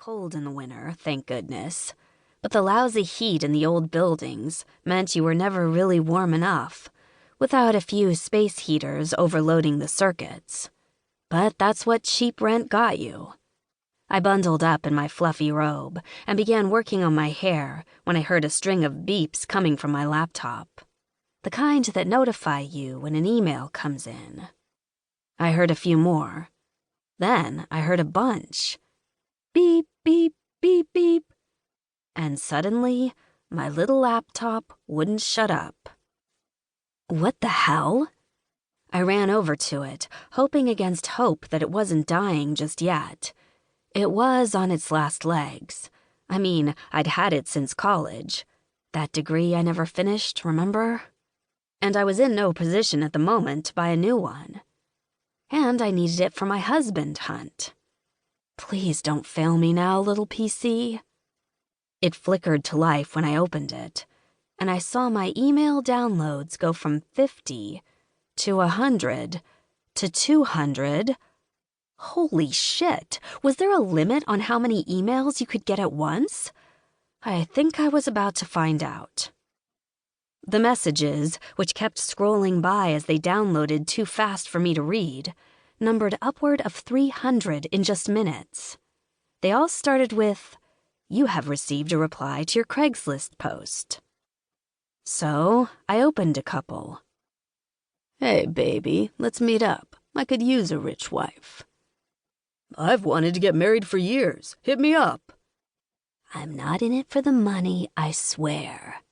cold in the winter, thank goodness. But the lousy heat in the old buildings meant you were never really warm enough, without a few space heaters overloading the circuits. But that's what cheap rent got you. I bundled up in my fluffy robe and began working on my hair when I heard a string of beeps coming from my laptop. The kind that notify you when an email comes in. I heard a few more. Then I heard a bunch. Beep, beep, beep, beep. And suddenly, my little laptop wouldn't shut up. What the hell? I ran over to it, hoping against hope that it wasn't dying just yet. It was on its last legs. I mean, I'd had it since college. That degree I never finished, remember? And I was in no position at the moment to buy a new one. And I needed it for my husband hunt. Please don't fail me now, little PC. It flickered to life when I opened it, and I saw my email downloads go from 50 to 100 to 200. Holy shit, was there a limit on how many emails you could get at once? I think I was about to find out. The messages, which kept scrolling by as they downloaded too fast for me to read, numbered upward of 300 in just minutes. They all started with, "You have received a reply to your Craigslist post." So I opened a couple. "Hey, baby, let's meet up. I could use a rich wife." "I've wanted to get married for years. Hit me up." "I'm not in it for the money, I swear."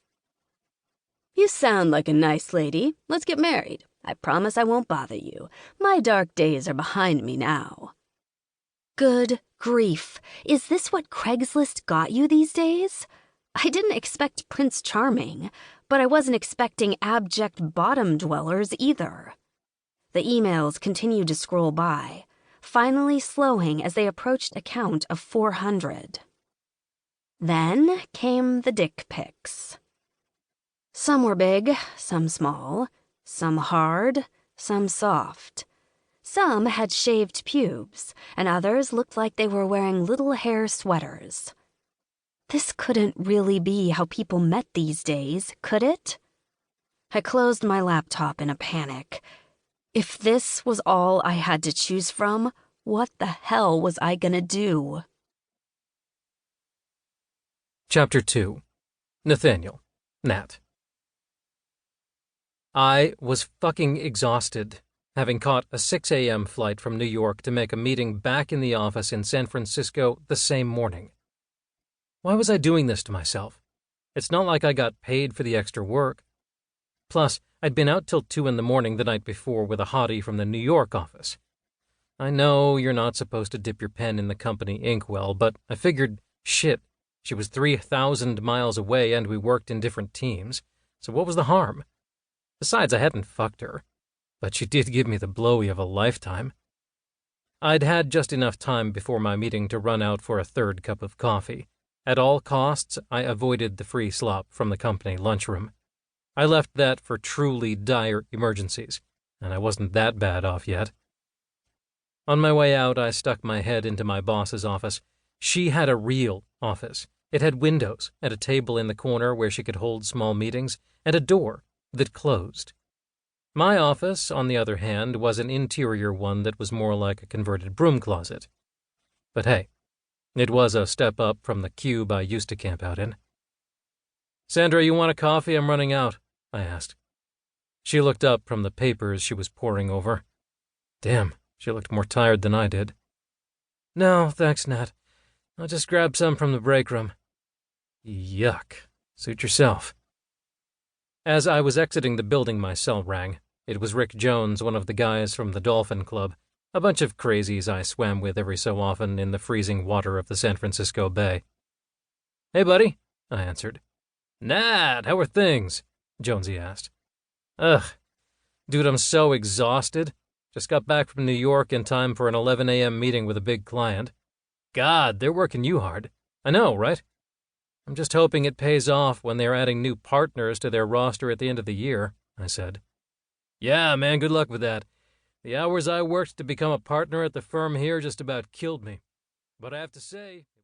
"You sound like a nice lady. Let's get married. I promise I won't bother you. My dark days are behind me now." Good grief. Is this what Craigslist got you these days? I didn't expect Prince Charming, but I wasn't expecting abject bottom dwellers either. The emails continued to scroll by, finally slowing as they approached a count of 400. Then came the dick pics. Some were big, some small, some hard, some soft. Some had shaved pubes, and others looked like they were wearing little hair sweaters. This couldn't really be how people met these days, could it? I closed my laptop in a panic. If this was all I had to choose from, what the hell was I gonna do? Chapter 2. Nathaniel. Nat. I was fucking exhausted, having caught a 6 a.m. flight from New York to make a meeting back in the office in San Francisco the same morning. Why was I doing this to myself? It's not like I got paid for the extra work. Plus, I'd been out till 2 in the morning the night before with a hottie from the New York office. I know you're not supposed to dip your pen in the company inkwell, but I figured, shit, she was 3,000 miles away and we worked in different teams, so what was the harm? Besides, I hadn't fucked her, but she did give me the blowy of a lifetime. I'd had just enough time before my meeting to run out for a third cup of coffee. At all costs, I avoided the free slop from the company lunchroom. I left that for truly dire emergencies, and I wasn't that bad off yet. On my way out, I stuck my head into my boss's office. She had a real office. It had windows and a table in the corner where she could hold small meetings, and a door that closed. My office, on the other hand, was an interior one that was more like a converted broom closet. But hey, it was a step up from the cube I used to camp out in. "Sandra, you want a coffee? I'm running out," I asked. She looked up from the papers she was poring over. Damn, she looked more tired than I did. "No, thanks, Nat. I'll just grab some from the break room." Yuck. Suit yourself. As I was exiting the building, my cell rang. It was Rick Jones, one of the guys from the Dolphin Club, a bunch of crazies I swam with every so often in the freezing water of the San Francisco Bay. "Hey, buddy," I answered. "Nat, how are things?" Jonesy asked. "Ugh. Dude, I'm so exhausted. Just got back from New York in time for an 11 a.m. meeting with a big client. God, they're working you hard. I know, right? I'm just hoping it pays off when they're adding new partners to their roster at the end of the year," I said. "Yeah, man, good luck with that. The hours I worked to become a partner at the firm here just about killed me. But I have to say..."